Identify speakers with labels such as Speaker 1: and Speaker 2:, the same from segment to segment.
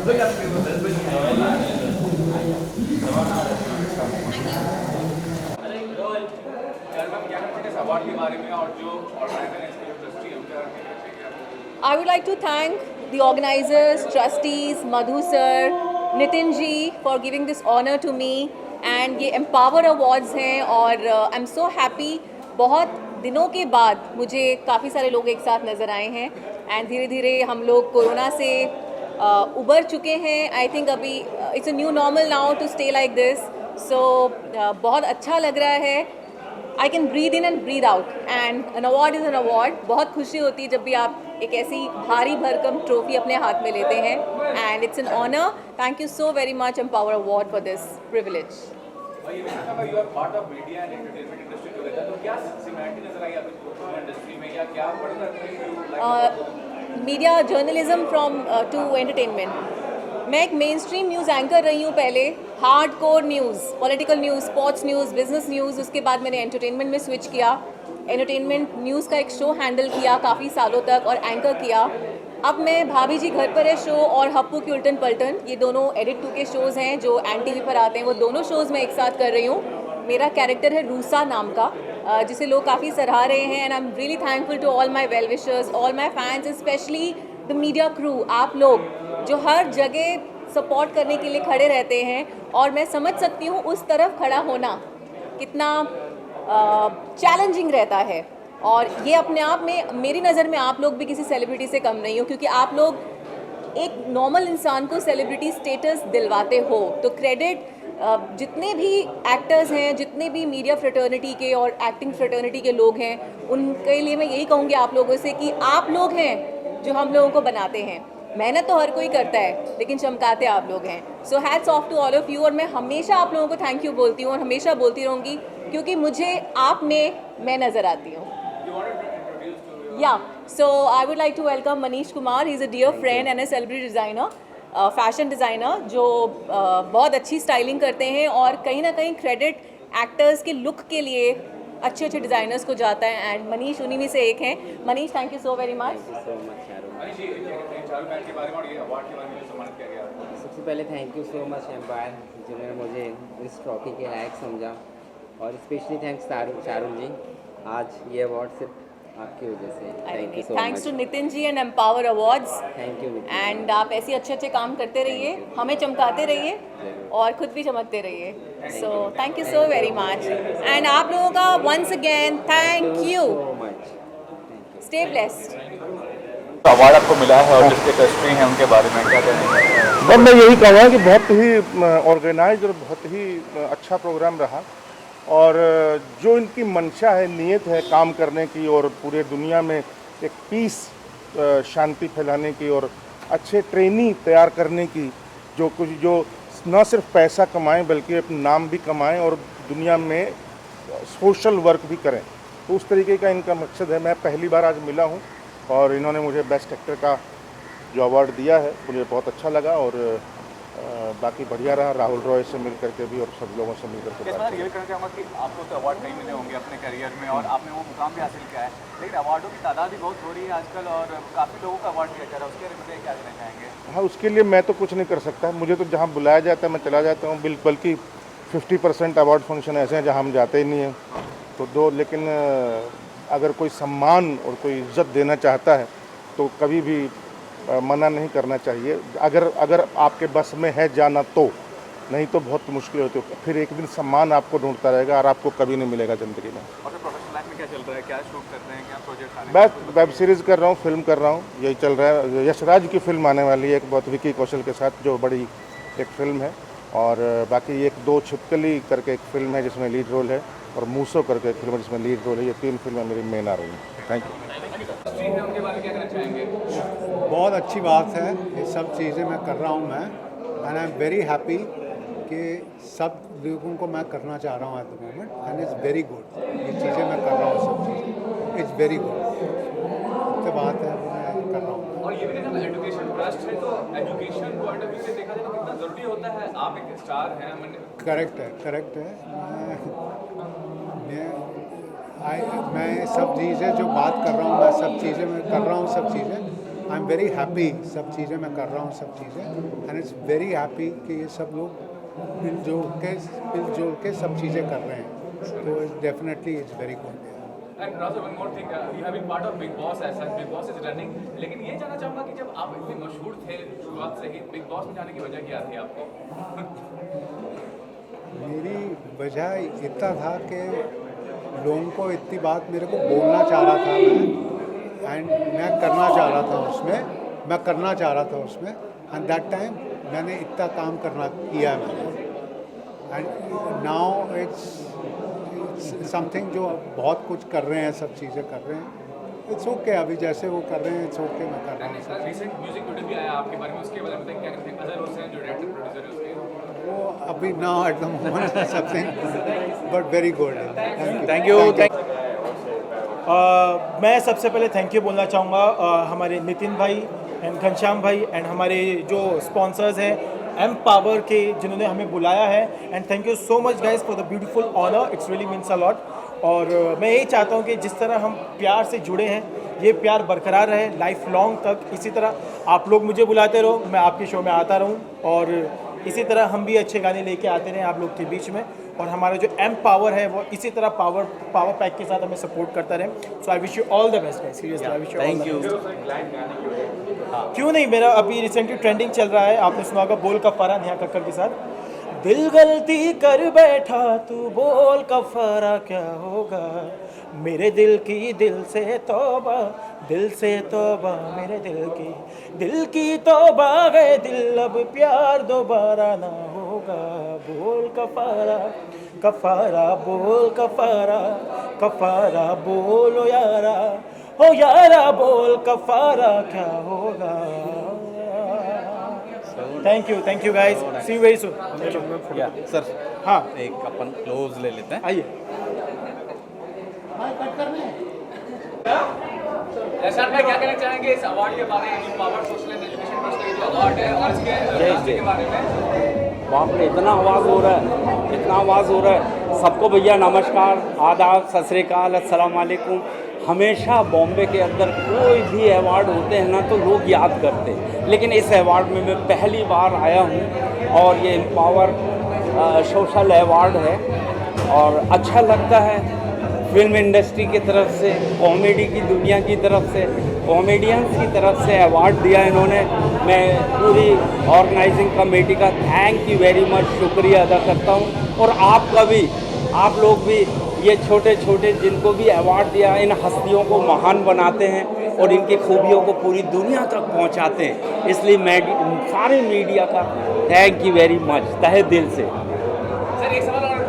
Speaker 1: I would like to thank the organizers, trustees, Madhu sir, Nitin ji for giving this honor to me and ये Empower Awards हैं और I'm so happy बहुत दिनों के बाद मुझे काफ़ी सारे लोग एक साथ नज़र आए हैं एंड धीरे धीरे हम लोग कोरोना से उबर चुके हैं. आई थिंक अभी it's a new normal now to stay like this. So बहुत अच्छा लग रहा है. I can breathe in and breathe out and an award is an award. बहुत खुशी होती है जब भी आप एक ऐसी भारी भरकम ट्रॉफी अपने हाथ में लेते हैं and it's an honour. Thank you so very much Empower award for this privilege. Media journalism from to entertainment. मैं एक मेन स्ट्रीम न्यूज़ एंकर रही हूँ पहले. Hard core news, political news, sports news, business news. उसके बाद मैंने entertainment में switch किया. एंटरटेनमेंट न्यूज़ का एक शो हैंडल किया काफ़ी सालों तक और एंकर किया. अब मैं भाभी जी घर पर है शो और हप्पू की उल्टन पलटन, ये दोनों एडिट 2 के शोज़ हैं जो एन टीवी पर आते हैं. वो दोनों शोज़ मैं एक साथ कर रही हूँ. मेरा कैरेक्टर है रूसा नाम का, जिसे लोग काफ़ी सराह रहे हैं and I am really thankful to all my well wishers, all my fans, specially the media crew. आप लोग जो हर जगह सपोर्ट करने के लिए खड़े रहते हैं और मैं समझ सकती हूँ उस तरफ खड़ा होना कितना चैलेंजिंग रहता है. और ये अपने आप में मेरी नज़र में आप लोग भी किसी सेलिब्रिटी से कम नहीं हो, क्योंकि आप लोग एक नॉर्मल इंसान को सेलिब्रिटी स्टेटस दिलवाते हो. तो क्रेडिट जितने भी एक्टर्स हैं, जितने भी मीडिया फ्रेटर्निटी के और एक्टिंग फ्रेटर्निटी के लोग हैं, उनके लिए मैं यही कहूँगी आप लोगों से कि आप लोग हैं जो हम लोगों को बनाते हैं. मेहनत तो हर कोई करता है लेकिन चमकाते आप लोग हैं. So hats off to all of you. और मैं हमेशा आप लोगों को थैंक यू बोलती हूँ और हमेशा बोलती रहूँगी क्योंकि मुझे आप में मैं नज़र आती हूँ. Yeah, so I would like to welcome Manish Kumar. He's a dear friend and a celebrity designer, fashion designer, जो बहुत अच्छी स्टाइलिंग करते हैं और कहीं ना कहीं क्रेडिट एक्टर्स के लुक के लिए अच्छे अच्छे डिज़ाइनर्स को जाता है एंड मनीष उन्हीं में से एक हैं. Manish, thank you so very much.
Speaker 2: सबसे पहले thank you so much Empower जिन्होंने मुझे इस ट्रॉफी के लायक समझा और स्पेशली थैंक्स शाहरुख जी. आज ये अवार्ड सिर्फ आपकी वजह से. Thank you so much.
Speaker 1: Thanks to Nitin ji and Empower awards.
Speaker 2: Thank you
Speaker 1: and आप ऐसे अच्छे अच्छे काम करते रहिए, हमें चमकाते रहिए और खुद भी चमकते रहिए. So thank you so very much and आप लोगों का once again thank you. Stay blessed.
Speaker 3: Award आपको मिला है और जिसके ट्रस्टी हैं उनके बारे में क्या कहना चाहिए?
Speaker 4: बस मैं यही कहूँगा कि बहुत ही ऑर्गेनाइज और बहुत ही अच्छा प्रोग्राम रहा और जो इनकी मंशा है, नीयत है काम करने की और पूरे दुनिया में एक पीस, शांति फैलाने की और अच्छे ट्रेनी तैयार करने की, जो कुछ जो न सिर्फ पैसा कमाएं बल्कि अपना नाम भी कमाएं और दुनिया में सोशल वर्क भी करें, तो उस तरीके का इनका मकसद है. मैं पहली बार आज मिला हूं और इन्होंने मुझे बेस्ट एक्टर का जो अवार्ड दिया है मुझे बहुत अच्छा लगा और बाकी बढ़िया रहा. राहुल रॉय से मिल करके भी और सब लोगों से मिल करके
Speaker 3: ये कहना चाहूँगा कि आपको तो अवार्ड कई मिले होंगे अपने करियर में और आपने वो मुकाम भी हासिल किया है, लेकिन अवार्डों की तादाद भी बहुत हो रही है आजकल और काफ़ी लोगों का अवार्ड दिया जा रहा है. उसके लिए क्या कहना चाहेंगे?
Speaker 4: हाँ, उसके लिए मैं तो कुछ नहीं कर सकता. मुझे तो जहाँ बुलाया जाता है मैं चला जाता हूँ. बल्कि 50% अवार्ड फंक्शन ऐसे हैं जहाँ हम जाते ही नहीं हैं. तो लेकिन अगर कोई सम्मान और कोई इज्जत देना चाहता है तो कभी भी मना नहीं करना चाहिए. अगर आपके बस में है जाना तो, नहीं तो बहुत मुश्किल होती है. फिर एक दिन सम्मान आपको ढूंढता रहेगा और आपको कभी नहीं मिलेगा ज़िंदगी में.
Speaker 3: और प्रोफेशनल लाइफ में क्या चल रहा है, क्या शूट कर रहे हैं, क्या प्रोजेक्ट आने?
Speaker 4: बस वेब सीरीज़ कर रहा हूँ, फिल्म कर रहा हूँ, यही चल रहा है. यशराज की फिल्म आने वाली है एक बहुत, विकी कौशल के साथ, जो बड़ी एक फिल्म है. और बाकी 1-2 छिपकली करके एक फिल्म है जिसमें लीड रोल है और मूसो करके एक फिल्म है जिसमें लीड रोल है. ये 3 फिल्में मेरी मेन आ रही हैं. Thank you.
Speaker 5: बहुत अच्छी बात है. ये सब चीज़ें मैं कर रहा हूँ मैं and I am very happy कि सब लोगों को मैं करना चाह रहा हूँ at the moment and it's very good. ये चीज़ें मैं कर रहा हूँ, सब चीज़ें इट्स वेरी गुड. सबसे बात है वो मैं कर रहा हूँ.
Speaker 3: और ये भी देखा एजुकेशन ट्रस्ट है तो एजुकेशन पॉइंट ऑफ व्यू से देखा जाए तो कितना ज़रूरी होता है. आप एक स्टार हैं.
Speaker 5: करेक्ट है. मैं सब चीज़ें जो बात कर रहा हूँ, मैं सब चीज़ें मैं कर रहा हूँ, सब चीज़ें आई एम वेरी हैप्पी, सब चीज़ें मैं कर रहा हूँ, सब चीज़ें, एंड इट्स वेरी हैप्पी कि ये सब लोग मिलजुल के सब चीज़ें कर रहे हैं, तो definitely it's very good.
Speaker 3: And Raju one more thing, you have been part of Bigg Boss as such, Bigg Boss is running, लेकिन ये जानना चाहूँगा कि जब आप इतने मशहूर थे शुरुआत से ही, बिग बॉस में जाने की वजह क्या थी आपको?
Speaker 5: मेरी वजह इतना था कि लोगों को इतनी बात मेरे को बोलना चाह रहा था मैं, एंड मैं करना चाह रहा था उसमें, एंड दैट टाइम मैंने इतना काम किया मैंने, एंड नाउ इट्स समथिंग जो बहुत कुछ कर रहे हैं, सब चीज़ें कर रहे हैं, इट्स ओके, अभी जैसे वो कर रहे हैं इट्स ओके, मैं कर रहा हूँ।
Speaker 3: रिसेंट म्यूजिक वीडियो भी आया आपके बारे में, उसके बारे में बताइए क्या कहते हैं? अजहर हुसैन जो डायरेक्टर प्रोड्यूसर है उसके,
Speaker 5: वो अभी now at the moment something but very good.
Speaker 6: Thank you. मैं सबसे पहले थैंक यू बोलना चाहूँगा हमारे नितिन भाई एंड घनश्याम भाई एंड हमारे जो स्पॉन्सर्स हैं एमपावर के, जिन्होंने हमें बुलाया है, and thank you so much guys for the beautiful honour, it's really means a lot. और मैं यही चाहता हूँ कि जिस तरह हम प्यार से जुड़े हैं, ये प्यार बरकरार रहे लाइफ लॉन्ग तक, इसी तरह आप लोग मुझे बुलाते रहो, मैं आपके शो में आता रहूँ, और इसी तरह हम भी अच्छे गाने लेके आते रहें आप लोग के बीच में, और हमारा जो एमपावर है वो इसी तरह पावर पैक के साथ हमें सपोर्ट करता रहे। So I wish you all the best guys, seriously I wish you all the best. क्यों नहीं, मेरा अभी रिसेंटली ट्रेंडिंग चल रहा है, आपने सुना होगा बोल कफारा नेहा कक्कड़ के साथ। दिल गलती कर बैठा तू बोल कफारा क्या होगा, मेरे दिल की दिल से तौबा मेरे दिल की तौबा है, दिल अब प्यार दोबारा ना होगा, बोल कफारा बोल कफारा बोलो यारा, हो यारा बोल कफारा क्या होगा। Thank you guys, see you very soon.
Speaker 7: Sir
Speaker 6: हाँ
Speaker 7: एक अपन क्लोज ले लेते हैं।
Speaker 6: आइए।
Speaker 3: एहसान भाई क्या कहना चाहेंगे इस अवार्ड के बारे में, power social and education trust का ये जो अवार्ड है, और इसके बारे में?
Speaker 2: बाप रे, इतना आवाज़ हो रहा है, सबको भैया नमस्कार, आदाब, सत श्री अकाल, अस्सलाम वालेकुम। हमेशा बॉम्बे के अंदर कोई भी अवार्ड होते हैं ना तो लोग याद करते हैं, लेकिन इस अवार्ड में मैं पहली बार आया हूँ, और ये एम्पावर सोशल अवार्ड है, और अच्छा लगता है। फिल्म इंडस्ट्री की तरफ से, कॉमेडी की दुनिया की तरफ से, कॉमेडियंस की तरफ से अवार्ड दिया इन्होंने। मैं पूरी ऑर्गेनाइजिंग कमेटी का थैंक यू वेरी मच शुक्रिया अदा करता हूँ, और आपका भी, आप लोग भी ये छोटे छोटे जिनको भी अवार्ड दिया, इन हस्तियों को महान बनाते हैं और इनकी खूबियों को पूरी दुनिया तक पहुंचाते हैं, इसलिए सारे मीडिया का थैंक यू वेरी मच तहे दिल से।
Speaker 3: सर एक सवाल और,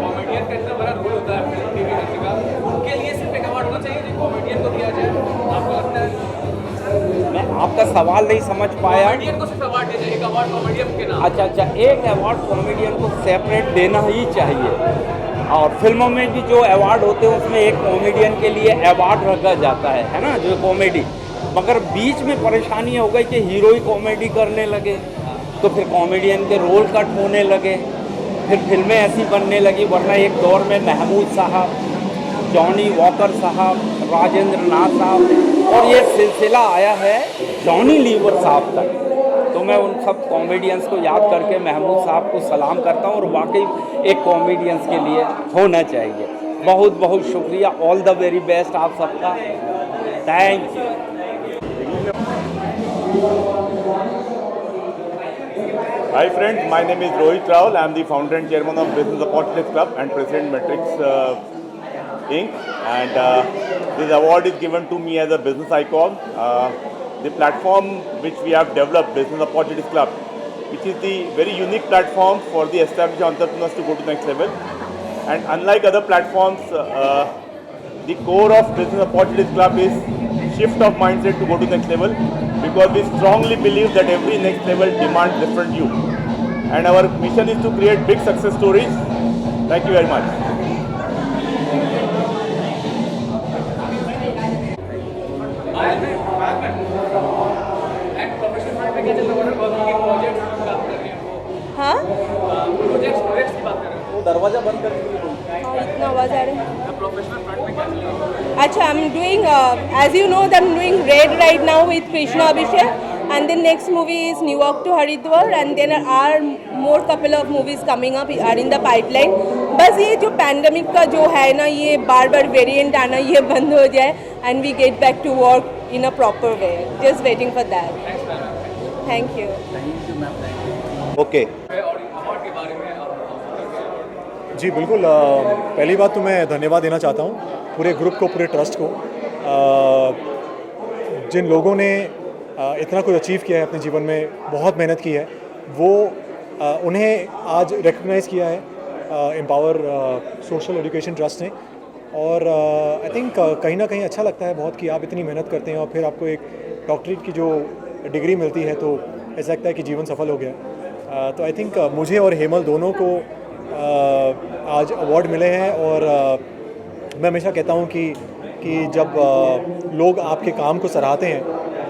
Speaker 3: कॉमेडियन का इतना बड़ा रोल होता है फिल्म टीवी इंडस्ट्री का, उनके लिए सिर्फ एक अवार्ड होना चाहिए जो कॉमेडियन को दिया जाए, आपको लगता है?
Speaker 2: मैं आपका सवाल नहीं समझ पाया।
Speaker 3: कॉमेडियन को सिर्फ अवार्ड दिया जाए, एक अवार्ड कॉमेडियन के नाम?
Speaker 2: अच्छा, एक अवार्ड कॉमेडियन को सेपरेट देना ही चाहिए, और फिल्मों में भी जो अवार्ड होते हैं उसमें एक कॉमेडियन के लिए अवार्ड रखा जाता है ना, जो कॉमेडी। मगर बीच में परेशानी हो गई कि हीरो ही कॉमेडी करने लगे, तो फिर कॉमेडियन के रोल कट होने लगे, फिर फिल्में ऐसी बनने लगी। वरना एक दौर में महमूद साहब, जॉनी वॉकर साहब, राजेंद्र नाथ साहब, और ये सिलसिला आया है जॉनी लीवर साहब तक। तो मैं उन सब कॉमेडियंस को याद करके महमूद साहब को सलाम करता हूँ, और वाकई एक कॉमेडियंस के लिए होना चाहिए। बहुत बहुत शुक्रिया, ऑल द वेरी बेस्ट आप सबका, thank you.
Speaker 8: Hi friends, my name is Rohit Raul. I am the founder and chairman of Business Opportunities Club and President Matrix Inc. And this award is given to me as a business icon. The platform which we have developed, Business Opportunities Club, which is the very unique platform for the established entrepreneurs to go to the next level. And unlike other platforms, the core of Business Opportunities Club is shift of mindset to go to the next level, because we strongly believe that every next level demands different you. And our mission is to create big success stories. Thank you very much.
Speaker 3: And professional front पे क्या चल रहा है? Projects की बात कर रहे हैं वो,
Speaker 1: हाँ
Speaker 3: प्रोजेक्ट्स की बात कर रहे हैं।
Speaker 7: वो दरवाजा बंद कर
Speaker 9: हाँ इतना आवाज़ आ रहा है।
Speaker 3: प्रोफेशनल फ्रंट में क्या चल रहा है?
Speaker 9: अच्छा, I'm doing, as you know, I'm doing Red right now with Krishna Abhishek, and then next movie is New York to Haridwar, and then are more couple of movies coming up are in the pipeline. बस ये जो pandemic का जो है ना, ये बार बार variant आना ये बंद हो जाए and we get back to work in a proper way. Just waiting for that. Thank you.
Speaker 5: Okay
Speaker 3: award के बारे में
Speaker 10: जी बिल्कुल, पहली बात तो मैं धन्यवाद देना चाहता हूँ पूरे ग्रुप को, पूरे ट्रस्ट को, जिन लोगों ने इतना कुछ अचीव किया है अपने जीवन में, बहुत मेहनत की है, वो उन्हें आज रिकग्नाइज़ किया है एम्पावर सोशल एजुकेशन ट्रस्ट ने। और आई थिंक कहीं ना कहीं अच्छा लगता है बहुत कि आप इतनी मेहनत करते हैं और फिर आपको एक डॉक्टरेट की जो डिग्री मिलती है तो ऐसा लगता है कि जीवन सफल हो गया। तो आई थिंक मुझे और हेमल दोनों को आज अवार्ड मिले हैं। और मैं हमेशा कहता हूँ कि जब लोग आपके काम को सराहते हैं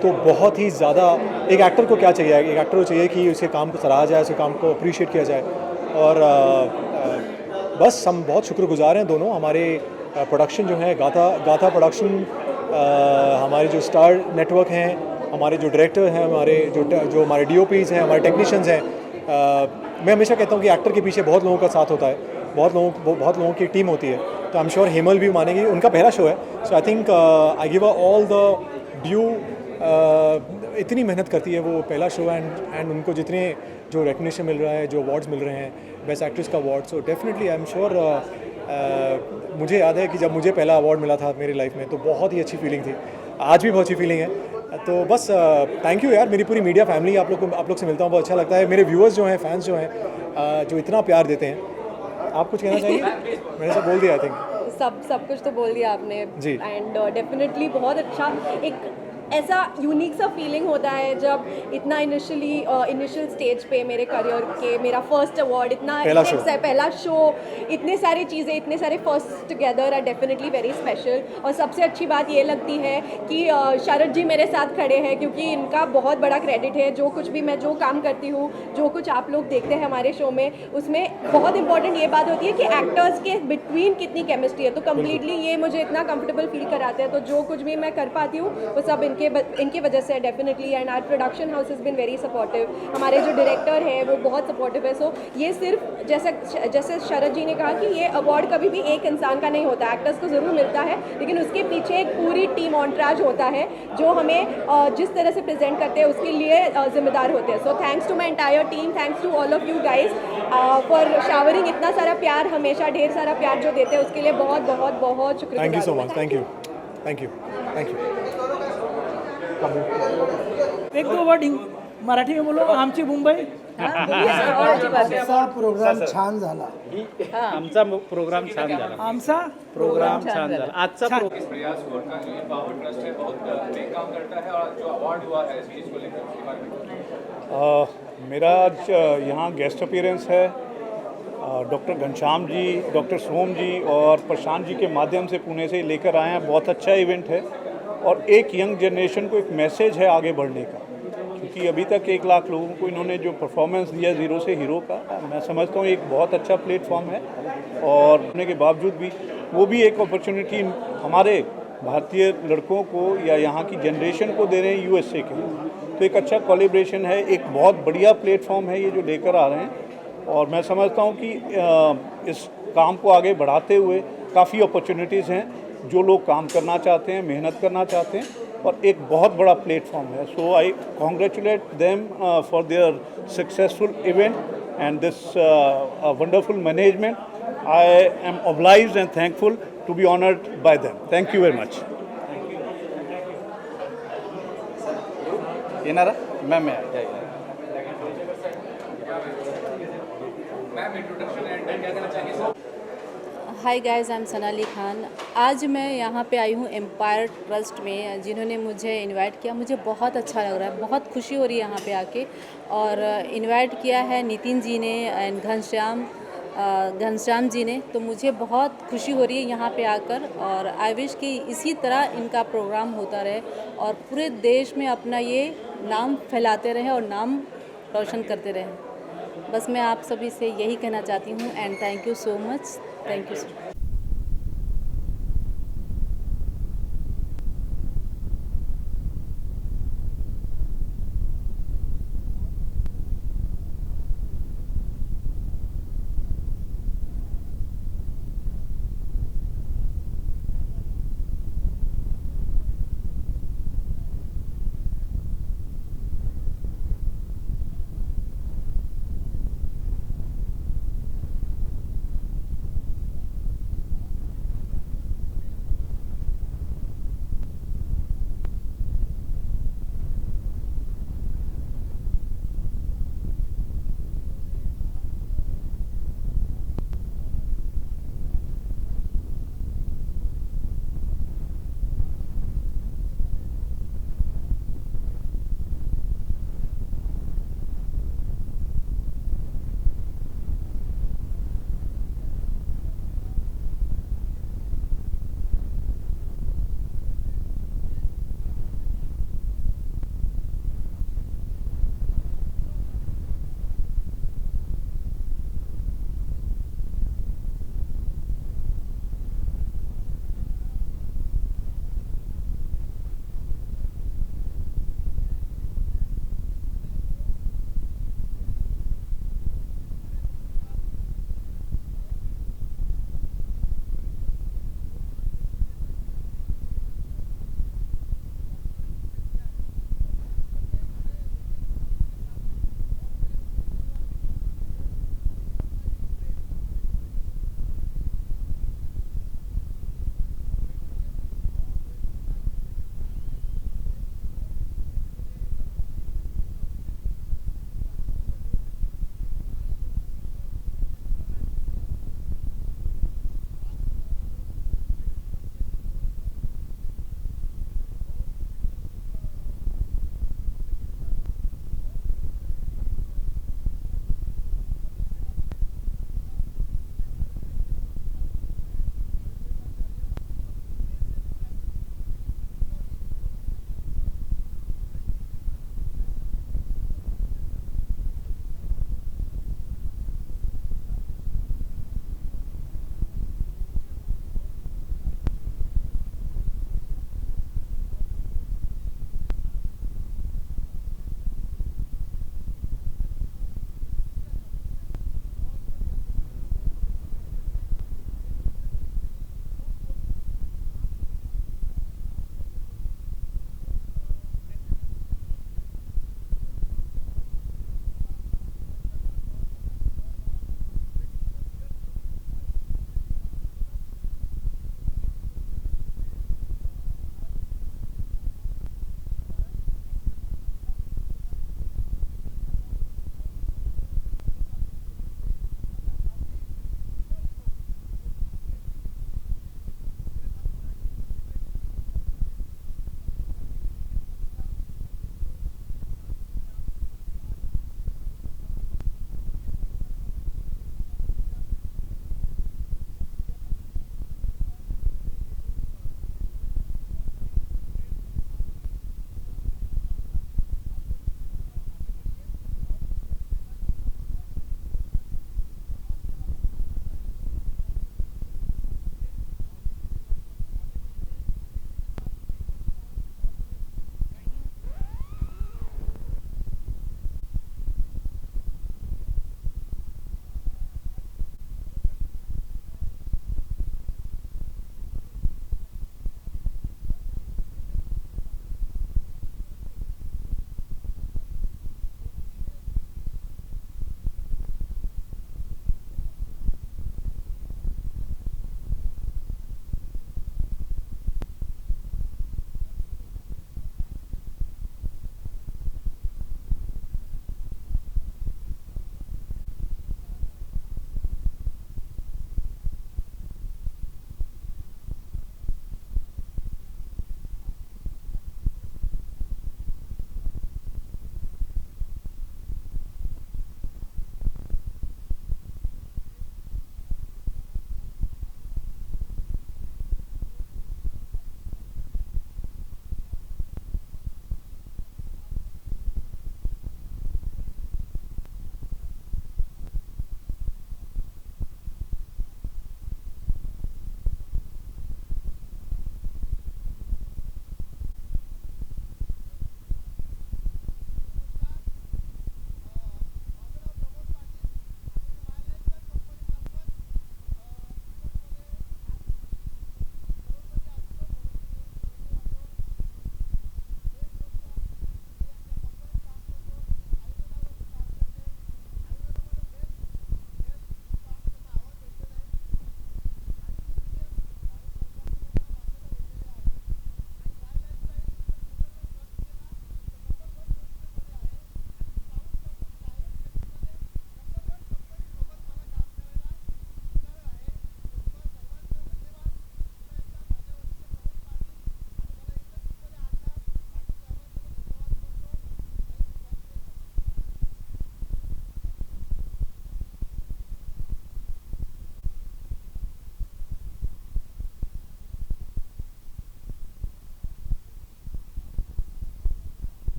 Speaker 10: तो बहुत ही ज़्यादा, एक एक्टर को क्या चाहिए, एक एक्टर को चाहिए कि उसके काम को सराहा जाए, उसके काम को अप्रिशिएट किया जाए। और बस हम बहुत शुक्रगुजार हैं दोनों। हमारे प्रोडक्शन जो है गाथा प्रोडक्शन, हमारे जो स्टार नेटवर्क हैं, हमारे जो डायरेक्टर हैं, हमारे जो हमारे DOPs हैं, हमारे टेक्नीशियंस हैं, मैं हमेशा कहता हूँ कि एक्टर के पीछे बहुत लोगों का साथ होता है, बहुत लोगों की टीम होती है। तो आई एम श्योर हेमल भी मानेगी, उनका पहला शो है। So I think I give all the due. इतनी मेहनत करती है वो, पहला शो एंड उनको जितने जो रिकग्निशन मिल रहा है, जो अवार्ड्स मिल रहे हैं, बेस्ट एक्ट्रेस का award, so definitely I am sure. मुझे याद है कि जब मुझे पहला अवार्ड मिला था मेरी लाइफ में तो बहुत ही अच्छी फीलिंग थी, आज भी बहुत अच्छी फीलिंग है। तो बस थैंक यू यार, मेरी पूरी मीडिया फैमिली, आप लोग से मिलता हूँ, बहुत अच्छा लगता है। मेरे व्यूअर्स जो हैं, फैंस जो हैं, जो इतना प्यार देते हैं। आप कुछ कहना चाहिए? मैंने सब बोल दिया आई थिंक।
Speaker 1: सब कुछ तो बोल दिया आपने
Speaker 10: जी।
Speaker 1: एंड डेफिनेटली बहुत अच्छा, एक ऐसा यूनिक सा फीलिंग होता है जब इतना इनिशियल स्टेज पे मेरे करियर के मेरा फर्स्ट अवार्ड, इतना पहला शो, इतने सारी चीज़ें, इतने सारे first together are definitely very special. और सबसे अच्छी बात ये लगती है कि शरद जी मेरे साथ खड़े हैं, क्योंकि इनका बहुत बड़ा क्रेडिट है। जो कुछ भी मैं जो काम करती हूँ, जो कुछ आप लोग देखते हैं हमारे शो में, उसमें बहुत इंपॉर्टेंट ये बात होती है कि एक्टर्स के बिटवीन कितनी केमिस्ट्री है। तो कम्प्लीटली ये मुझे इतना कंफर्टेबल फील कराते हैं। तो जो कुछ भी मैं कर पाती हूँ वो सब इनकी वजह से डेफिनेटली। And our production house is been very supportive, हमारे जो डायरेक्टर है वो बहुत सपोर्टिव है। सो ये सिर्फ जैसे शरद जी ने कहा कि ये अवार्ड कभी भी एक इंसान का नहीं होता, एक्टर्स को ज़रूर मिलता है, लेकिन उसके पीछे एक पूरी टीम ऑन्ट्राज होता है जो हमें जिस तरह से प्रेजेंट करते हैं उसके लिए जिम्मेदार होते हैं। So thanks to my entire team, thanks to all of you guys for showering इतना सारा प्यार, हमेशा ढेर सारा प्यार जो देते हैं उसके लिए बहुत बहुत बहुत शुक्रिया।
Speaker 10: Thank you so much. Thank you thank you thank you.
Speaker 11: एक दो वर्ड मराठी में बोलो, आमची मुंबई।
Speaker 12: आमचा प्रोग्राम छान झाला,
Speaker 7: आमचा प्रोग्राम छान झाला,
Speaker 11: आमचा
Speaker 7: प्रोग्राम छान झाला, आजचा
Speaker 3: प्रयास हुआ का ये पावर ट्रस्ट है, बहुत नेक काम करता है। और जो अवार्ड हुआ है इस चीज़ को लेकर, उसके बारे में
Speaker 13: मेरा आज यहाँ गेस्ट अपीयरेंस है डॉक्टर घनश्याम जी, डॉक्टर सोम जी और प्रशांत जी के माध्यम से पुणे से लेकर आए हैं। बहुत अच्छा इवेंट है और एक यंग जनरेशन को एक मैसेज है आगे बढ़ने का, क्योंकि अभी तक 1 लाख लोगों को इन्होंने जो परफॉर्मेंस दिया ज़ीरो से हीरो का, मैं समझता हूँ एक बहुत अच्छा प्लेटफॉर्म है। और होने के बावजूद भी वो भी एक अपॉर्चुनिटी हमारे भारतीय लड़कों को या यहाँ की जनरेशन को दे रहे हैं USA के। तो एक अच्छा कोलैबोरेशन है, एक बहुत बढ़िया प्लेटफॉर्म है ये जो लेकर आ रहे हैं। और मैं समझता हूँ कि इस काम को आगे बढ़ाते हुए काफ़ी अपॉर्चुनिटीज़ हैं, जो लोग काम करना चाहते हैं, मेहनत करना चाहते हैं, और एक बहुत बड़ा प्लेटफॉर्म है। So I congratulate them for their successful event and this wonderful management. I am obliged and thankful to be honored by them. Thank you very much.
Speaker 7: येणारा ma'am
Speaker 14: hi guys, I am Sanali Khan. आज मैं यहाँ पे आई हूँ empire trust में, जिन्होंने मुझे invite किया। मुझे बहुत अच्छा लग रहा है, बहुत खुशी हो रही है यहाँ पे आके। और इनवाइट किया है नितिन जी ने एंड घनश्याम जी ने, तो मुझे बहुत खुशी हो रही है यहाँ पे आकर। और आई विश कि इसी तरह इनका प्रोग्राम होता रहे और पूरे देश में अपना ये नाम फैलाते रहें और नाम रोशन करते रहें। बस मैं आप सभी से यही कहना चाहती हूँ and thank you so much. Thank you so much.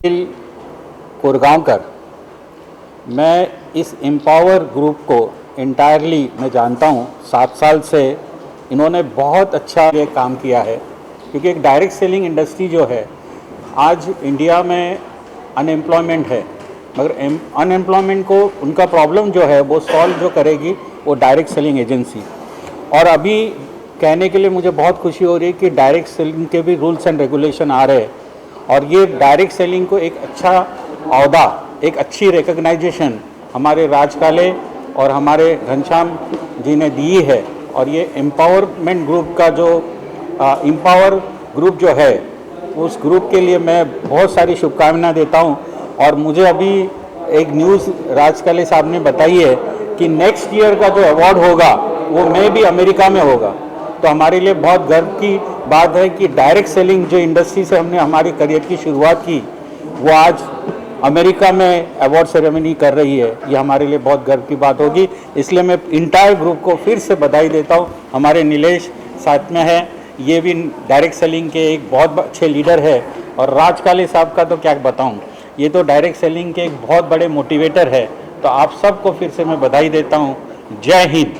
Speaker 7: Korgaonkar, मैं इस एम्पावर ग्रुप को इंटायरली मैं जानता हूँ। 7 साल से इन्होंने बहुत अच्छा ये काम किया है, क्योंकि एक डायरेक्ट सेलिंग इंडस्ट्री जो है आज इंडिया में अनएम्प्लॉयमेंट है, मगर अनएम्प्लॉयमेंट को उनका प्रॉब्लम जो है वो सॉल्व जो करेगी वो डायरेक्ट सेलिंग एजेंसी। और अभी कहने के लिए मुझे बहुत खुशी हो रही है कि डायरेक्ट सेलिंग के भी रूल्स एंड रेगुलेशन आ रहे हैं, और ये डायरेक्ट सेलिंग को एक अच्छा औहदा, एक अच्छी रिकग्नाइजेशन हमारे राज काले और हमारे घनश्याम जी ने दी है। और ये एम्पावरमेंट ग्रुप का जो एम्पावर ग्रुप जो है, उस ग्रुप के लिए मैं बहुत सारी शुभकामनाएं देता हूं। और मुझे अभी एक न्यूज़ राज काले साहब ने बताई है कि नेक्स्ट ईयर का जो अवार्ड होगा वो मे भी अमेरिका में होगा। तो हमारे लिए बहुत गर्व की बात है कि डायरेक्ट सेलिंग जो इंडस्ट्री से हमने हमारी करियर की शुरुआत की, वो आज अमेरिका में अवार्ड सेरेमनी कर रही है। ये हमारे लिए बहुत गर्व की बात होगी। इसलिए मैं इंटायर ग्रुप को फिर से बधाई देता हूँ। हमारे नीलेश साथ में है, ये भी डायरेक्ट सेलिंग के एक बहुत अच्छे लीडर है। और राज काले साहब का तो क्या बताऊँ, ये तो डायरेक्ट सेलिंग के एक बहुत बड़े मोटिवेटर है। तो आप सबको फिर से मैं बधाई देता हूँ। जय हिंद।